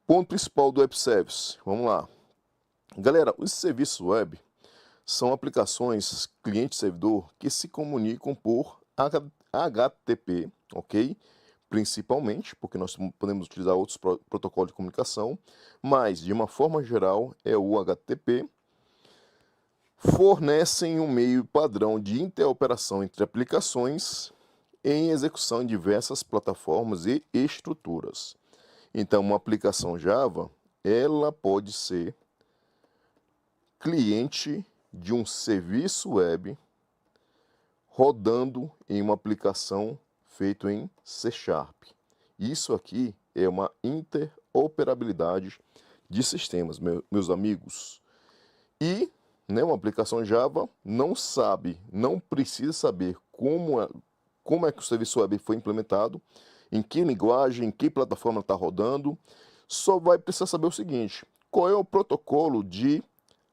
Ponto principal do Web Service. Vamos lá. Galera, os serviços web são aplicações cliente-servidor que se comunicam por HTTP, ok? Principalmente, porque nós podemos utilizar outros protocolos de comunicação, mas de uma forma geral é o HTTP. Fornecem um meio padrão de interoperação entre aplicações em execução em diversas plataformas e estruturas. Então, uma aplicação Java, ela pode ser cliente de um serviço web rodando em uma aplicação feita em C#. Isso aqui é uma interoperabilidade de sistemas, meus amigos. E uma aplicação Java não precisa saber como é que o serviço web foi implementado, em que linguagem, em que plataforma está rodando. Só vai precisar saber o seguinte: qual é o protocolo de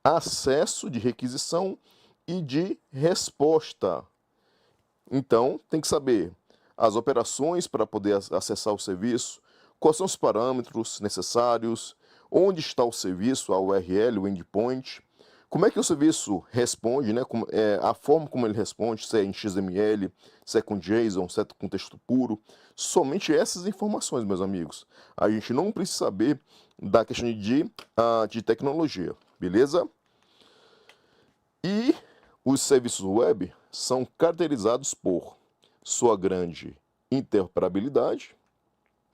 acesso, de requisição e de resposta. Então, tem que saber as operações para poder acessar o serviço, quais são os parâmetros necessários, onde está o serviço, a URL, o endpoint, como é que o serviço responde, a forma como ele responde, se é em XML, se é com JSON, se é com texto puro. Somente essas informações, meus amigos. A gente não precisa saber da questão de tecnologia, beleza? E os serviços web são caracterizados por sua grande interoperabilidade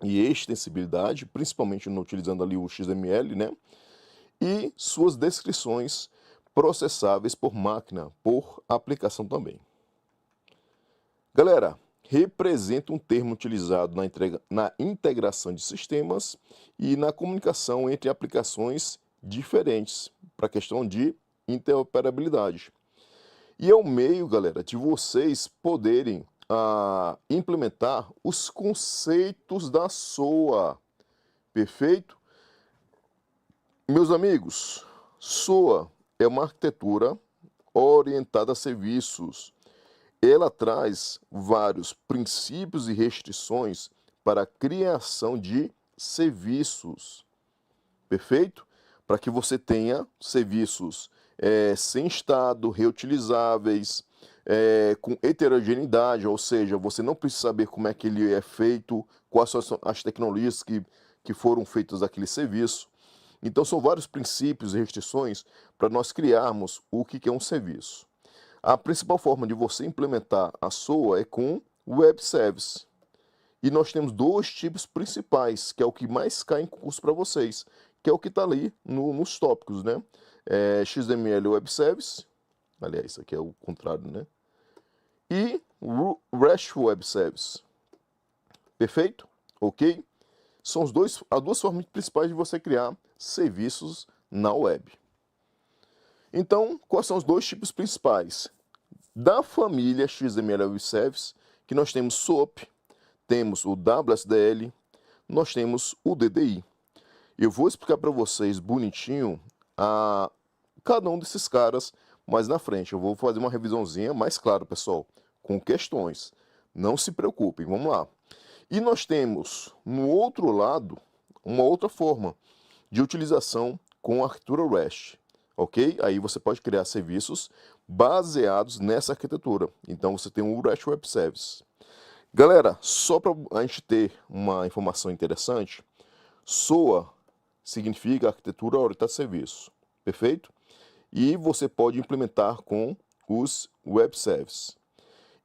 e extensibilidade, principalmente utilizando ali o XML, e suas descrições processáveis por máquina, por aplicação também. Galera, representa um termo utilizado na integração de sistemas e na comunicação entre aplicações diferentes, para a questão de interoperabilidade. E é o meio, galera, de vocês poderem implementar os conceitos da SOA. Perfeito? Meus amigos, SOA é uma arquitetura orientada a serviços. Ela traz vários princípios e restrições para a criação de serviços. Perfeito? Para que você tenha serviços sem estado, reutilizáveis, com heterogeneidade, ou seja, você não precisa saber como é que ele é feito, quais são as tecnologias que foram feitas daquele serviço. Então, são vários princípios e restrições para nós criarmos o que é um serviço. A principal forma de você implementar a SOA é com Web Service. E nós temos dois tipos principais, que é o que mais cai em curso para vocês, que é o que está ali nos tópicos, XML Web Service, aliás, isso aqui é o contrário, e RESTful Web Service. Perfeito? Ok? São as duas formas principais de você criar serviços na web. Então, quais são os dois tipos principais? Da família XML Web Service, que nós temos SOAP, temos o WSDL, nós temos o DDI. Eu vou explicar para vocês bonitinho cada um desses caras mais na frente. Eu vou fazer uma revisãozinha, mais claro, pessoal, com questões. Não se preocupem, vamos lá. E nós temos, no outro lado, uma outra forma de utilização com a arquitetura REST, ok? Aí você pode criar serviços baseados nessa arquitetura. Então você tem o REST Web Service. Galera, só para a gente ter uma informação interessante, SOA significa arquitetura orientada a serviço, perfeito? E você pode implementar com os Web Services.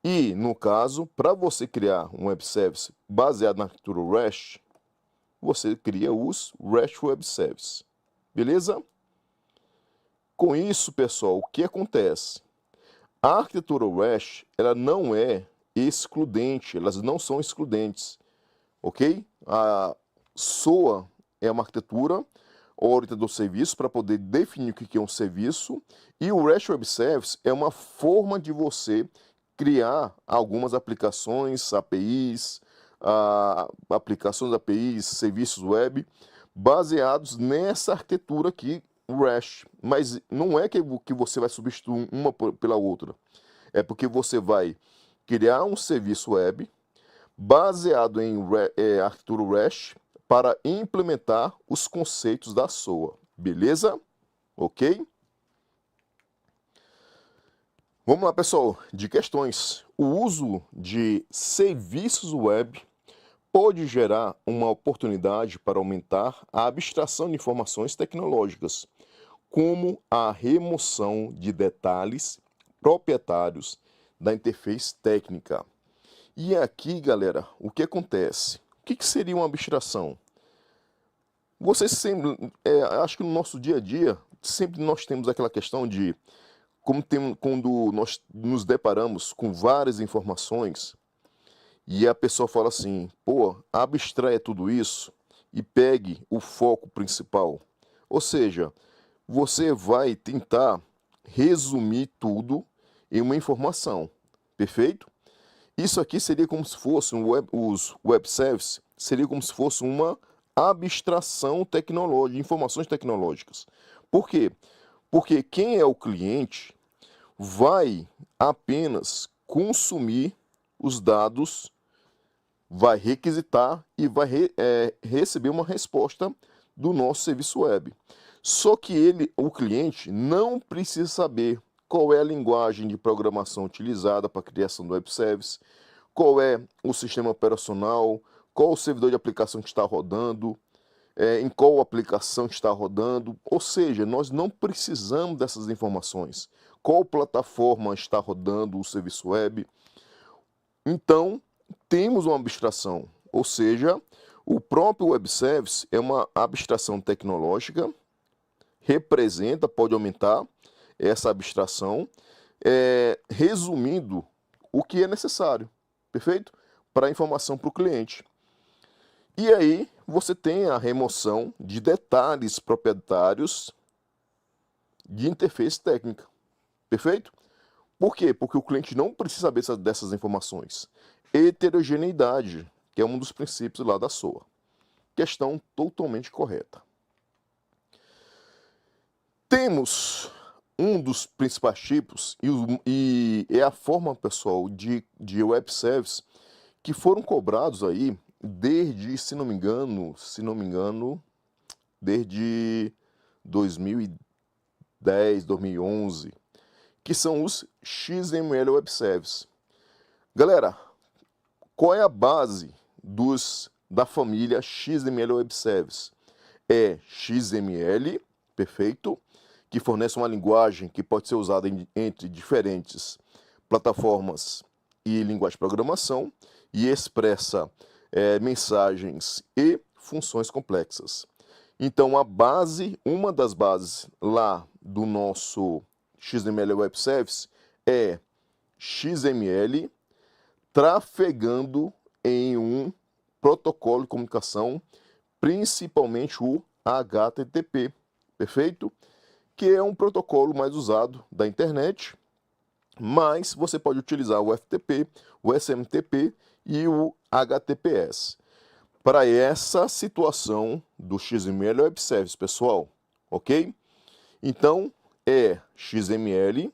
E, no caso, para você criar um Web Service baseado na arquitetura REST, você cria os REST Web Services. Beleza? Com isso, pessoal, o que acontece? A arquitetura REST, ela não é excludente, elas não são excludentes, ok? A SOA é uma arquitetura orientada ao serviço para poder definir o que é um serviço, e o REST Web Service é uma forma de você criar algumas aplicações, APIs, serviços web, baseados nessa arquitetura aqui, REST. Mas não é que você vai substituir uma pela outra. É porque você vai criar um serviço web baseado em arquitetura REST para implementar os conceitos da SOA. Beleza? Ok? Vamos lá, pessoal, de questões. O uso de serviços web pode gerar uma oportunidade para aumentar a abstração de informações tecnológicas, como a remoção de detalhes proprietários da interface técnica. E aqui, galera, o que acontece? O que seria uma abstração? Vocês sempre, acho que no nosso dia a dia, sempre nós temos aquela questão de quando nós nos deparamos com várias informações e a pessoa fala assim, pô, abstraia tudo isso e pegue o foco principal. Ou seja, você vai tentar resumir tudo em uma informação, perfeito? Isso aqui seria como se fosse os web services, seria como se fosse uma abstração tecnológica, de informações tecnológicas. Por quê? Porque quem é o cliente vai apenas consumir os dados, vai requisitar e vai receber uma resposta do nosso serviço web. Só que o cliente não precisa saber qual é a linguagem de programação utilizada para a criação do web service, qual é o sistema operacional, qual o servidor de aplicação que está rodando, em qual aplicação está rodando. Ou seja, nós não precisamos dessas informações. Qual plataforma está rodando o serviço web. Então, temos uma abstração, ou seja, o próprio web service é uma abstração tecnológica, pode aumentar essa abstração, resumindo o que é necessário, perfeito? Para a informação para o cliente. E aí você tem a remoção de detalhes proprietários de interface técnica, perfeito? Por quê? Porque o cliente não precisa saber dessas informações. Heterogeneidade, que é um dos princípios lá da SOA. Questão totalmente correta. Temos um dos principais tipos, e é a forma, pessoal, de web service que foram cobrados aí desde, se não me engano, desde 2010, 2011, que são os XML Web Service. Galera, qual é a base da família XML Web Service? É XML, perfeito, que fornece uma linguagem que pode ser usada entre diferentes plataformas e linguagem de programação e expressa mensagens e funções complexas. Então, uma das bases lá do nosso XML Web Service é XML trafegando em um protocolo de comunicação, principalmente o HTTP, perfeito? Que é um protocolo mais usado da internet, mas você pode utilizar o FTP, o SMTP e o HTTPS para essa situação do XML Web Service, pessoal, ok? Então, é XML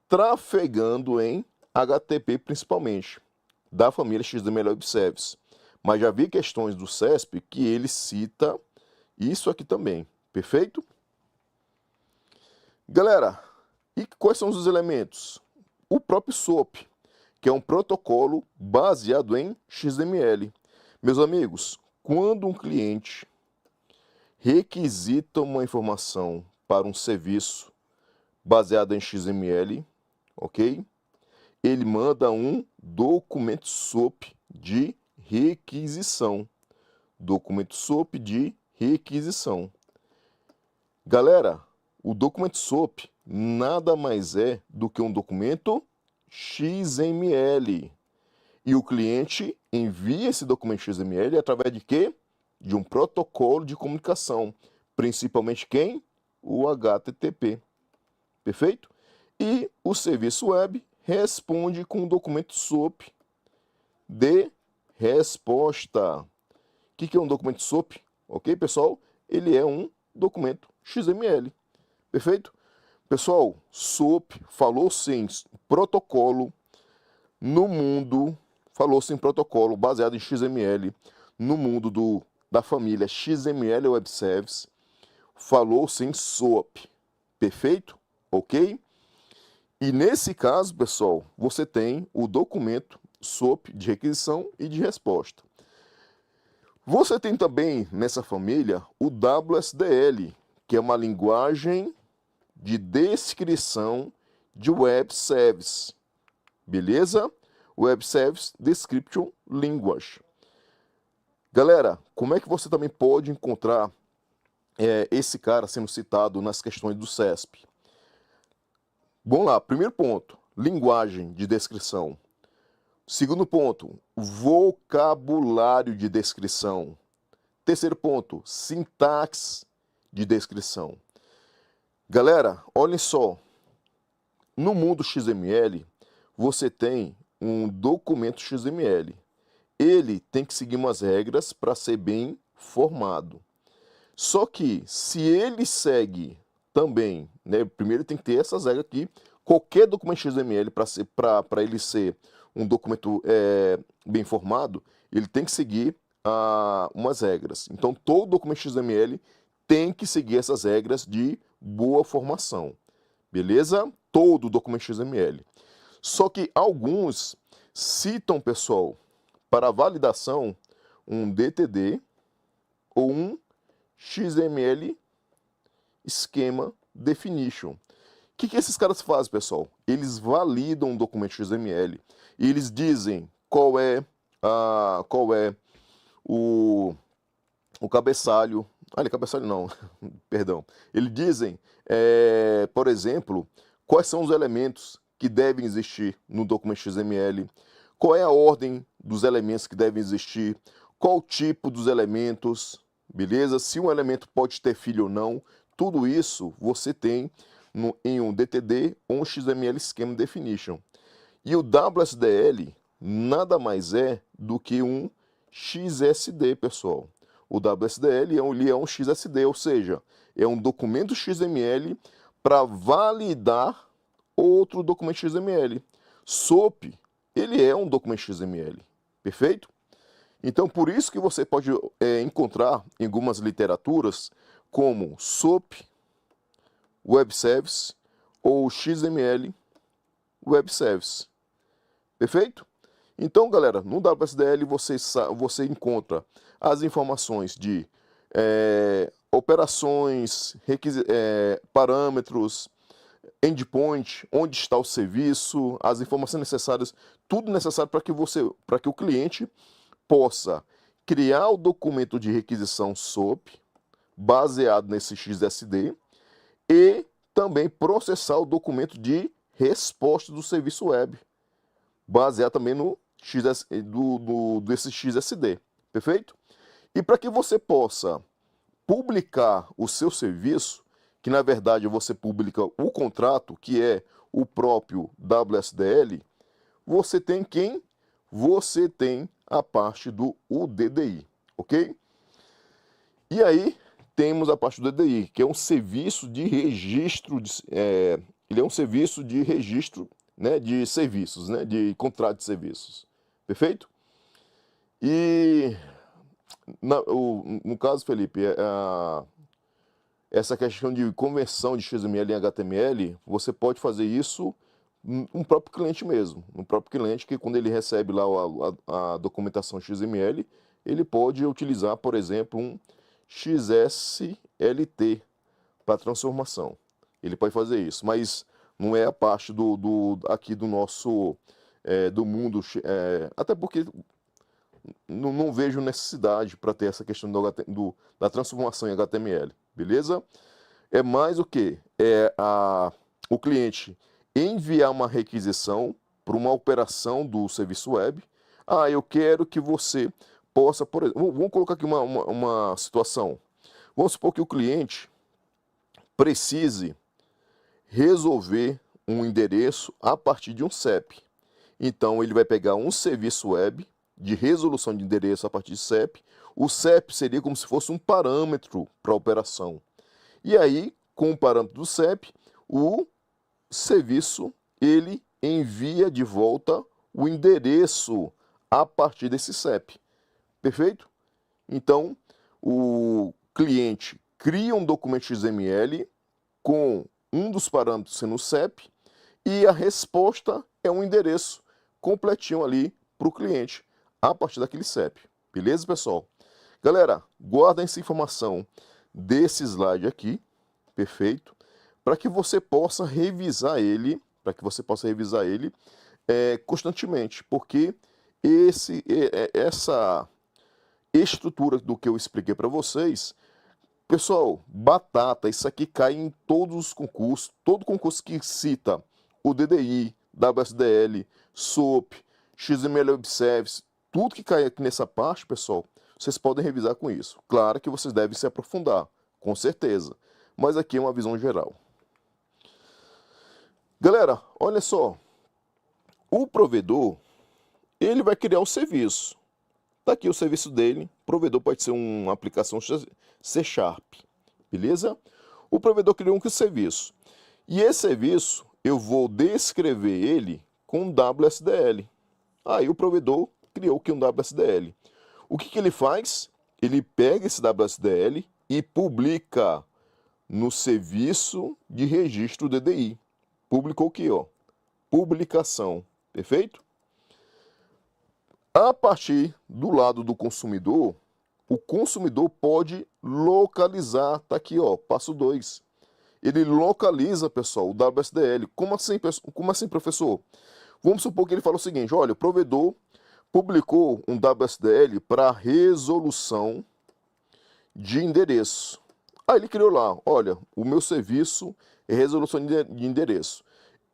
trafegando em HTTP principalmente, da família XML Web Service. Mas já vi questões do CESP que ele cita isso aqui também, perfeito? Galera, e quais são os elementos? O próprio SOAP, que é um protocolo baseado em XML. Meus amigos, quando um cliente requisita uma informação para um serviço baseado em XML, ok? Ele manda um documento SOAP de requisição. Documento SOAP de requisição. Galera, o documento SOAP nada mais é do que um documento XML. E o cliente envia esse documento XML através de quê? De um protocolo de comunicação. Principalmente quem? O HTTP. Perfeito? E o serviço web responde com um documento SOAP de resposta. O que é um documento SOAP? Ok, pessoal? Ele é um documento XML. Perfeito? Pessoal, SOAP falou-se em protocolo no mundo, falou-se em protocolo baseado em XML no mundo do da família XML Web Service, falou-se em SOAP, perfeito? Ok? E nesse caso, pessoal, você tem o documento SOAP de requisição e de resposta. Você tem também nessa família o WSDL, que é uma linguagem de descrição de Web Service, beleza? Web Service Description Language. Galera, como é que você também pode encontrar esse cara sendo citado nas questões do CESP? Vamos lá, primeiro ponto, linguagem de descrição. Segundo ponto, vocabulário de descrição. Terceiro ponto, sintaxe de descrição. Galera, olhem só, no mundo XML, você tem um documento XML. Ele tem que seguir umas regras para ser bem formado. Só que, se ele segue também, né, primeiro tem que ter essas regras aqui, qualquer documento XML, para ele ser um documento bem formado, ele tem que seguir umas regras. Então, todo documento XML tem que seguir essas regras de boa formação, beleza? Todo documento XML. Só que alguns citam, pessoal, para validação, um DTD ou um XML Schema Definition. O que esses caras fazem, pessoal? Eles validam um documento XML e eles dizem qual é o cabeçalho. Cabeçalho não, perdão. Eles dizem, por exemplo, quais são os elementos que devem existir no documento XML, qual é a ordem dos elementos que devem existir, qual o tipo dos elementos, beleza? Se um elemento pode ter filho ou não, tudo isso você tem em um DTD ou um XML Schema Definition. E o WSDL nada mais é do que um XSD, pessoal. O WSDL é um XSD, ou seja, é um documento XML para validar outro documento XML. SOAP, ele é um documento XML, perfeito? Então, por isso que você pode encontrar em algumas literaturas como SOAP Web Service ou XML Web Service, perfeito? Então, galera, no WSDL você encontra as informações de operações, parâmetros, endpoint, onde está o serviço, as informações necessárias, tudo necessário para que o cliente possa criar o documento de requisição SOAP, baseado nesse XSD, e também processar o documento de resposta do serviço web, baseado também no desse XSD, perfeito? E para que você possa publicar o seu serviço, que na verdade você publica o contrato, que é o próprio WSDL, você tem quem? Você tem a parte do UDDI, ok? E aí temos a parte do UDDI, que é um serviço de registro, ele é um serviço de registro, né, de serviços, né, de contrato de serviços, perfeito? E no caso, Felipe, essa questão de conversão de XML em HTML, você pode fazer isso no próprio cliente mesmo. No próprio cliente, que quando ele recebe lá a documentação XML, ele pode utilizar, por exemplo, um XSLT para transformação. Ele pode fazer isso, mas não é a parte aqui do nosso do mundo, até porque não vejo necessidade para ter essa questão da transformação em HTML, beleza? É mais o que? O cliente enviar uma requisição para uma operação do serviço web. Eu quero que você possa, por exemplo, vamos colocar aqui uma situação. Vamos supor que o cliente precise resolver um endereço a partir de um CEP. Então, ele vai pegar um serviço web de resolução de endereço a partir de CEP. O CEP seria como se fosse um parâmetro para a operação. E aí, com o parâmetro do CEP, o serviço ele envia de volta o endereço a partir desse CEP. Perfeito? Então, o cliente cria um documento XML com um dos parâmetros sendo o CEP e a resposta é um endereço completinho ali para o cliente a partir daquele CEP. Beleza, pessoal? Galera, guarda essa informação desse slide aqui, perfeito, para que você possa revisar ele, constantemente, porque essa estrutura do que eu expliquei para vocês, pessoal, batata, isso aqui cai em todos os concursos, todo concurso que cita o DDI, WSDL, SOAP, XML Web Service, tudo que cai aqui nessa parte, pessoal, vocês podem revisar com isso. Claro que vocês devem se aprofundar, com certeza, mas aqui é uma visão geral. Galera, olha só, o provedor, ele vai criar um serviço. Tá aqui o serviço dele, o provedor pode ser uma aplicação C#, beleza? O provedor criou um serviço, e esse serviço eu vou descrever ele com WSDL. Aí o provedor criou aqui um WSDL. O que ele faz? Ele pega esse WSDL e publica no serviço de registro DDI. Publicou aqui, ó, publicação, perfeito? A partir do lado do consumidor, o consumidor pode localizar, tá aqui, ó, passo 2. Ele localiza, pessoal, o WSDL. Como assim, professor? Vamos supor que ele fala o seguinte, olha, o provedor publicou um WSDL para resolução de endereço. Aí ele criou lá, olha, o meu serviço é resolução de endereço.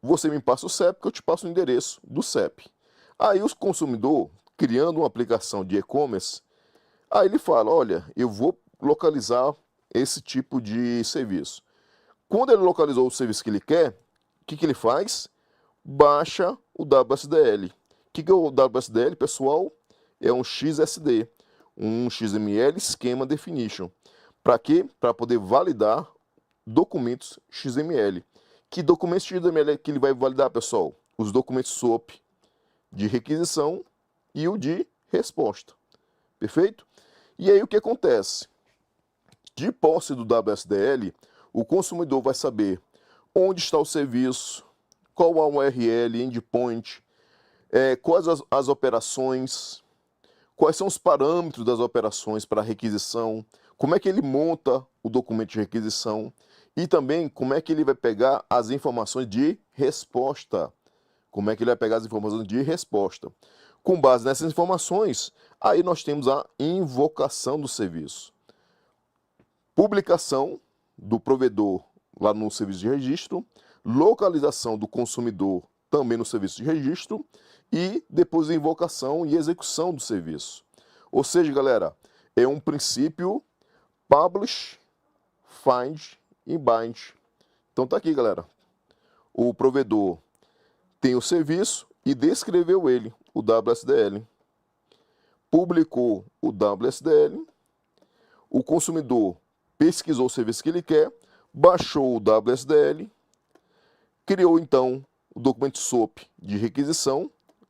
Você me passa o CEP, que eu te passo o endereço do CEP. Aí o consumidor, criando uma aplicação de e-commerce, aí ele fala, olha, eu vou localizar esse tipo de serviço. Quando ele localizou o serviço que ele quer, o que ele faz? Baixa o WSDL. O que é o WSDL, pessoal? É um XSD, um XML Schema Definition. Para quê? Para poder validar documentos XML. Que documentos XML que ele vai validar, pessoal? Os documentos SOAP de requisição e o de resposta. Perfeito? E aí o que acontece? De posse do WSDL, o consumidor vai saber onde está o serviço, qual a URL, endpoint, quais as operações, quais são os parâmetros das operações para requisição, como é que ele monta o documento de requisição e também como é que ele vai pegar as informações de resposta. Como é que ele vai pegar as informações de resposta. Com base nessas informações, aí nós temos a invocação do serviço. Publicação do provedor lá no serviço de registro, localização do consumidor também no serviço de registro e depois a invocação e execução do serviço. Ou seja, galera, é um princípio publish, find e bind. Então tá aqui, galera. O provedor tem o serviço e descreveu ele, o WSDL. Publicou o WSDL. O consumidor pesquisou o serviço que ele quer, baixou o WSDL, criou então o documento SOAP de requisição.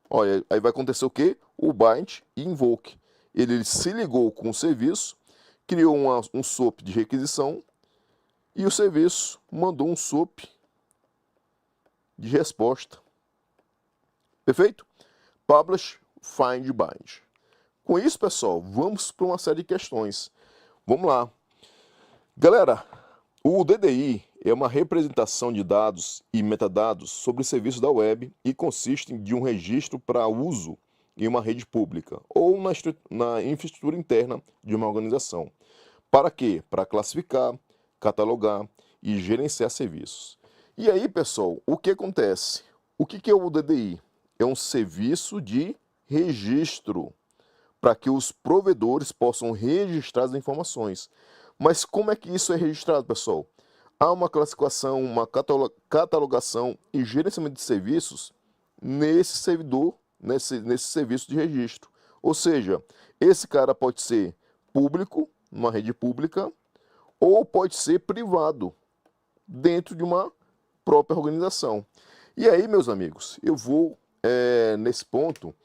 Olha, aí vai acontecer o quê? O bind e invoke. Ele se ligou com o serviço, criou um SOAP de requisição e o serviço mandou um SOAP de resposta. Perfeito? Publish, find, bind. Com isso, pessoal, vamos para uma série de questões. Vamos lá. Galera, o DDI é uma representação de dados e metadados sobre serviços da web e consiste de um registro para uso em uma rede pública ou na infraestrutura interna de uma organização. Para quê? Para classificar, catalogar e gerenciar serviços. E aí, pessoal, o que acontece? O que é o DDI? É um serviço de registro para que os provedores possam registrar as informações. Mas como é que isso é registrado, pessoal? Há uma classificação, uma catalogação e gerenciamento de serviços nesse servidor, nesse serviço de registro. Ou seja, esse cara pode ser público, numa rede pública, ou pode ser privado, dentro de uma própria organização. E aí, meus amigos, eu vou, nesse ponto,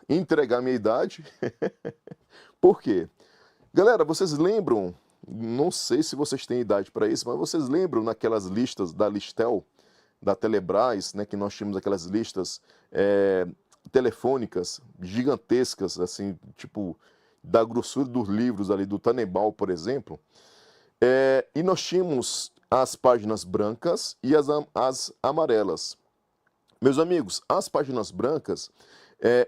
entregar minha idade. Por quê? Galera, vocês lembram, não sei se vocês têm idade para isso, mas vocês lembram naquelas listas da Listel, da Telebrás, né, que nós tínhamos aquelas listas telefônicas gigantescas, assim, tipo, da grossura dos livros ali, do Tannenbaum, por exemplo, e nós tínhamos as páginas brancas e as amarelas. Meus amigos, as páginas brancas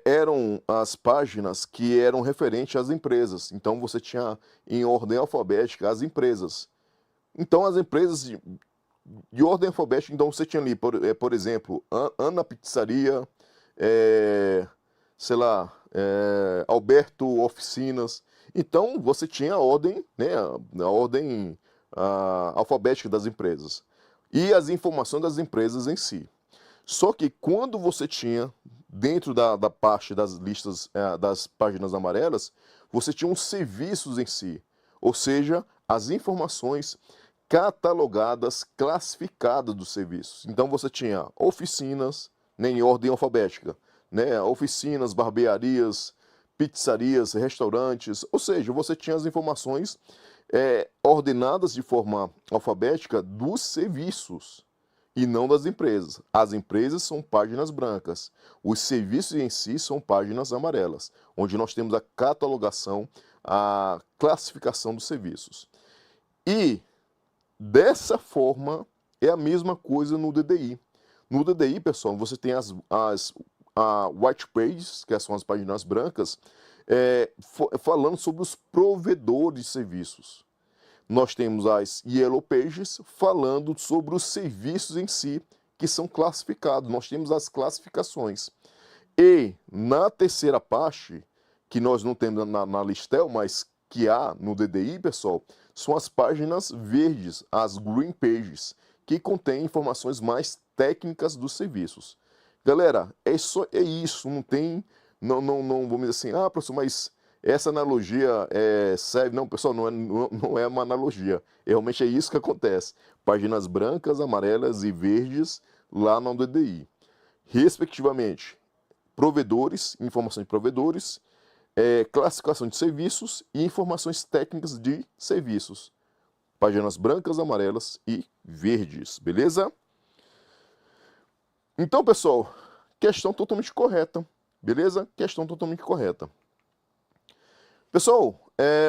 eram as páginas que eram referentes às empresas. Então você tinha em ordem alfabética as empresas. Então as empresas de ordem alfabética, então você tinha ali, por exemplo, Ana Pizzaria, sei lá, Alberto Oficinas. Então você tinha a ordem, né, a ordem alfabética das empresas e as informações das empresas em si. Só que quando você tinha, dentro da parte das listas, das páginas amarelas, você tinha os serviços em si, ou seja, as informações catalogadas, classificadas dos serviços. Então você tinha oficinas, né, em ordem alfabética, né, oficinas, barbearias, pizzarias, restaurantes, ou seja, você tinha as informações ordenadas de forma alfabética dos serviços e não das empresas. As empresas são páginas brancas, os serviços em si são páginas amarelas, onde nós temos a catalogação, a classificação dos serviços. E dessa forma é a mesma coisa no DDI. No DDI, pessoal, você tem as white pages, que são as páginas brancas, falando sobre os provedores de serviços. Nós temos as Yellow Pages falando sobre os serviços em si, que são classificados. Nós temos as classificações. E na terceira parte, que nós não temos na Listel, mas que há no DDI, pessoal, são as páginas verdes, as Green Pages, que contêm informações mais técnicas dos serviços. Galera, é isso, não tem, não, vamos dizer assim, professor, mas essa analogia serve. Não, pessoal, não é uma analogia. Realmente é isso que acontece. Páginas brancas, amarelas e verdes lá no DDI. Respectivamente, provedores, informação de provedores, classificação de serviços e informações técnicas de serviços. Páginas brancas, amarelas e verdes, beleza? Então, pessoal, questão totalmente correta, beleza? Questão totalmente correta. Pessoal,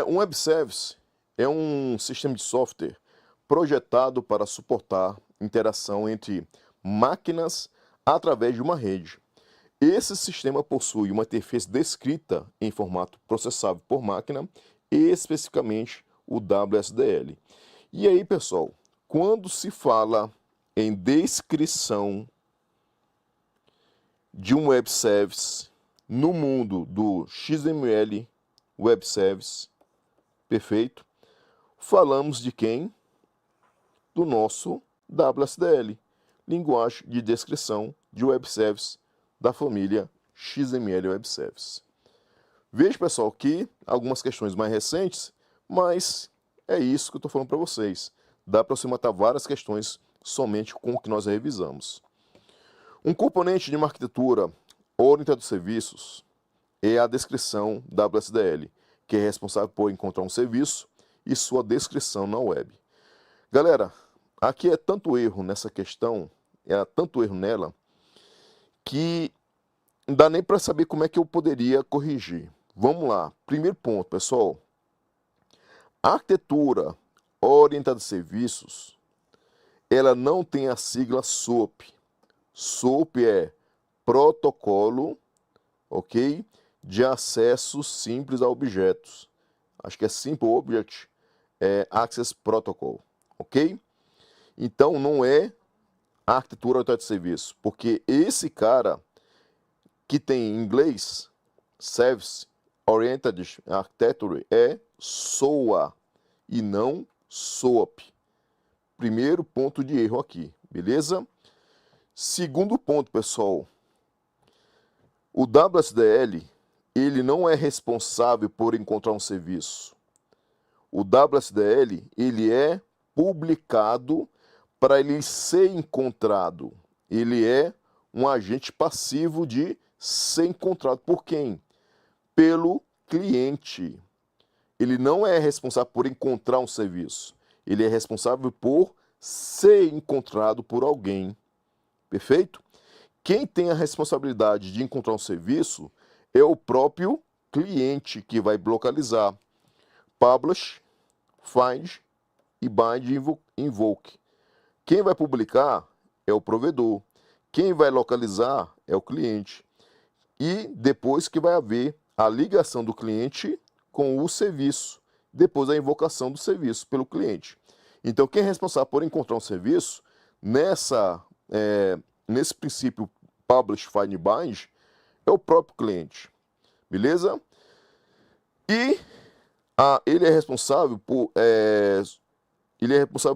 um web service é um sistema de software projetado para suportar interação entre máquinas através de uma rede. Esse sistema possui uma interface descrita em formato processável por máquina, especificamente o WSDL. E aí, pessoal, quando se fala em descrição de um web service no mundo do XML Web Service, perfeito, falamos de quem? Do nosso WSDL, linguagem de descrição de Web Service da família XML Web Service. Veja, pessoal, que algumas questões mais recentes, mas é isso que eu estou falando para vocês. Dá para você matar várias questões somente com o que nós revisamos. Um componente de uma arquitetura orientada a serviços é a descrição WSDL, que é responsável por encontrar um serviço e sua descrição na web. Galera, aqui é tanto erro nessa questão, tanto erro nela, que não dá nem para saber como é que eu poderia corrigir. Vamos lá. Primeiro ponto, pessoal. A arquitetura orientada a serviços, ela não tem a sigla SOAP. SOAP é Protocolo, ok? De acesso simples a objetos. Acho que é Simple Object Access Protocol, ok? Então não é a arquitetura orientada a serviço, porque esse cara que tem em inglês Service Oriented Architecture é SOA e não SOAP. Primeiro ponto de erro aqui, beleza? Segundo ponto, pessoal, o WSDL, ele não é responsável por encontrar um serviço. O WSDL, ele é publicado para ele ser encontrado. Ele é um agente passivo de ser encontrado por quem? Pelo cliente. ele não é responsável por encontrar um serviço. Ele é responsável por ser encontrado por alguém. Perfeito? Quem tem a responsabilidade de encontrar um serviço é o próprio cliente que vai localizar. Publish, find e bind invoke. Quem vai publicar é o provedor. Quem vai localizar é o cliente. E depois que vai haver a ligação do cliente com o serviço, depois a invocação do serviço pelo cliente. Então, quem é responsável por encontrar um serviço, nesse princípio Publish, Find e Bind, é o próprio cliente. Beleza? E ele é responsável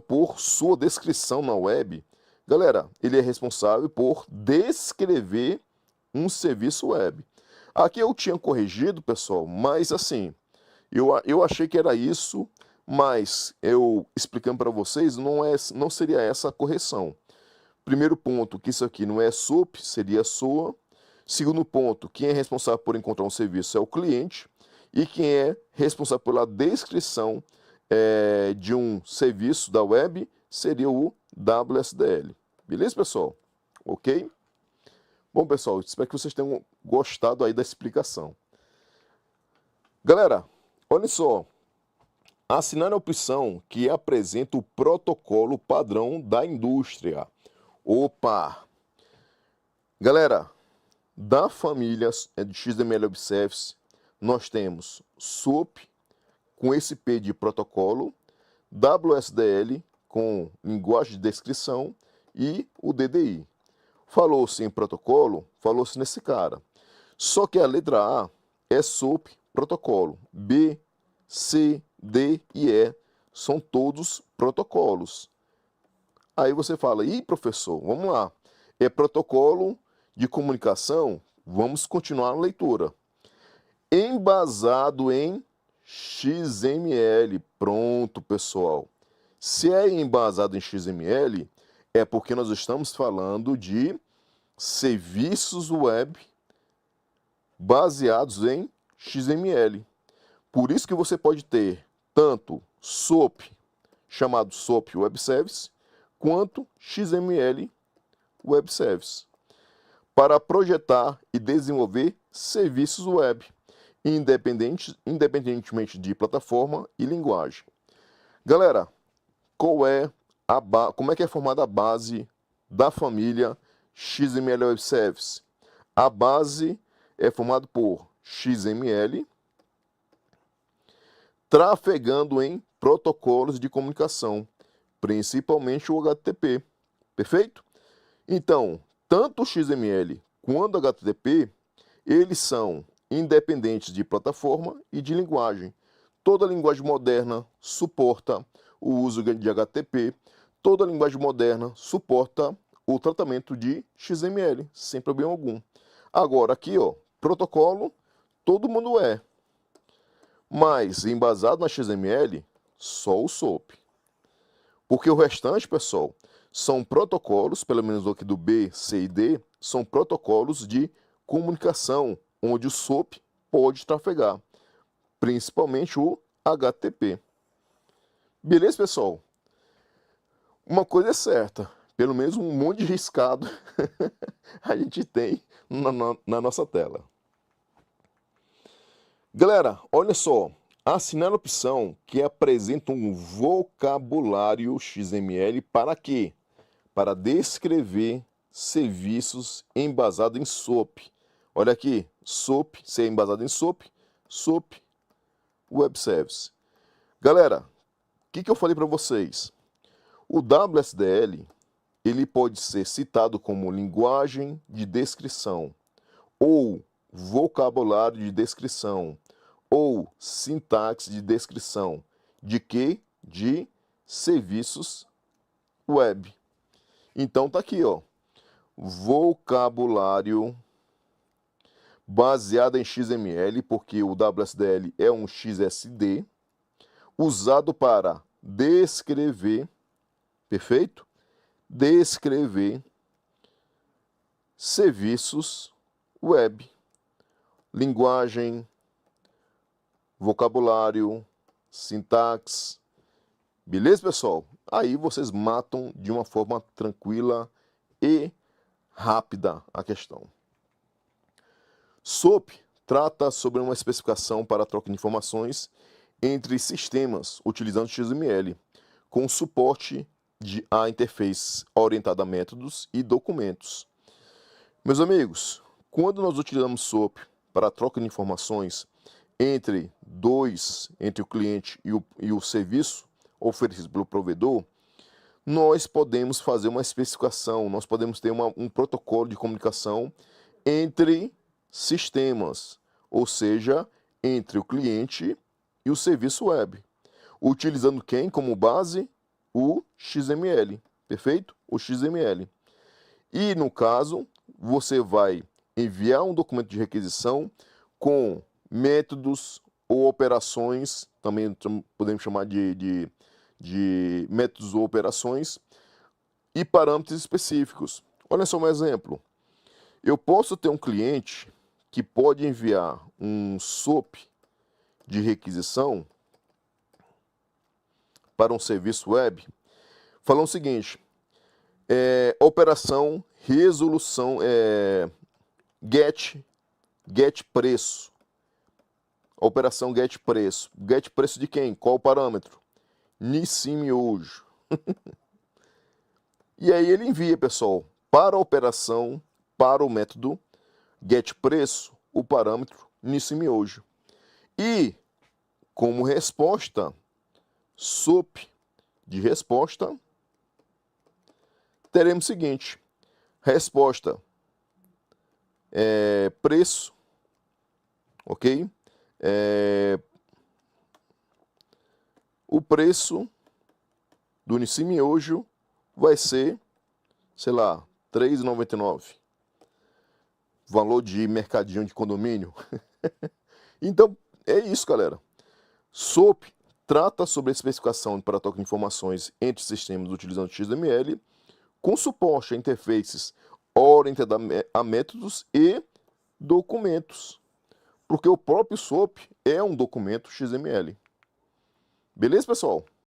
por sua descrição na web. Galera, ele é responsável por descrever um serviço web. Aqui eu tinha corrigido, pessoal, mas assim, eu achei que era isso, mas eu explicando para vocês, não seria essa a correção. Primeiro ponto, que isso aqui não é SOAP, seria SOA. Segundo ponto, quem é responsável por encontrar um serviço é o cliente. E quem é responsável pela descrição de um serviço da web seria o WSDL. Beleza, pessoal? Ok? Bom, pessoal, espero que vocês tenham gostado aí da explicação. Galera, olha só. Assinar a opção que apresenta o protocolo padrão da indústria. Opa! Galera, da família de XML Web Service, nós temos SOAP com esse P de protocolo, WSDL com linguagem de descrição e o DDI. Falou-se em protocolo, falou-se nesse cara. Só que a letra A é SOAP protocolo, B, C, D e E são todos protocolos. Aí você fala, ih, professor, vamos lá. É protocolo de comunicação? Vamos continuar a leitura. Embasado em XML. Pronto, pessoal. Se é embasado em XML, é porque nós estamos falando de serviços web baseados em XML. Por isso que você pode ter tanto SOAP, chamado SOAP Web Service, quanto XML Web Service, para projetar e desenvolver serviços web, independentemente de plataforma e linguagem. Galera, como é que é formada a base da família XML Web Service? A base é formada por XML, trafegando em protocolos de comunicação, principalmente o HTTP. Perfeito? Então, tanto o XML quanto o HTTP, eles são independentes de plataforma e de linguagem. Toda linguagem moderna suporta o uso de HTTP, toda linguagem moderna suporta o tratamento de XML, sem problema algum. Agora, aqui, ó, protocolo, todo mundo é. Mas, embasado na XML, só o SOAP. Porque o restante, pessoal, são protocolos, pelo menos aqui do B, C e D, são protocolos de comunicação, onde o SOAP pode trafegar, principalmente o HTTP. Beleza, pessoal? Uma coisa é certa, pelo menos um monte de riscado a gente tem na nossa tela. Galera, olha só, assinar a opção que apresenta um vocabulário XML para quê? Para descrever serviços embasados em SOAP. Olha aqui, SOAP, se é embasado em SOAP, SOAP Web Service. Galera, o que eu falei para vocês? O WSDL, ele pode ser citado como linguagem de descrição, ou vocabulário de descrição, ou sintaxe de descrição. De quê? De serviços web. Então tá aqui, ó. Vocabulário baseado em XML, porque o WSDL é um XSD, usado para descrever, perfeito? Descrever serviços web, linguagem, vocabulário, sintaxe. Beleza, pessoal? Aí vocês matam de uma forma tranquila e rápida a questão. SOAP trata sobre uma especificação para a troca de informações entre sistemas utilizando XML, com suporte à interface orientada a métodos e documentos. Meus amigos, quando nós utilizamos SOAP para a troca de informações entre o cliente e o serviço oferecido pelo provedor, nós podemos fazer uma especificação, nós podemos ter um protocolo de comunicação entre sistemas, ou seja, entre o cliente e o serviço web, utilizando quem como base? O XML, perfeito? O XML. E no caso, você vai enviar um documento de requisição com métodos ou operações, também podemos chamar de métodos ou operações, e parâmetros específicos. Olha só um exemplo. Eu posso ter um cliente que pode enviar um SOAP de requisição para um serviço web, falando o seguinte: operação, resolução, get preço. Operação get preço. Get preço de quem? Qual o parâmetro? Nissim miojo. E aí ele envia, pessoal, para a operação, para o método get preço, o parâmetro Nissim miojo. E como resposta, SOAP de resposta, teremos o seguinte: resposta preço, ok? O preço do Nissim miojo vai ser, sei lá, R$ 3,99. Valor de mercadinho de condomínio. Então, é isso, galera. SOAP trata sobre a especificação para troca de informações entre sistemas utilizando XML, com suporte a interfaces orientadas a métodos e documentos. Porque o próprio SOAP é um documento XML. Beleza, pessoal?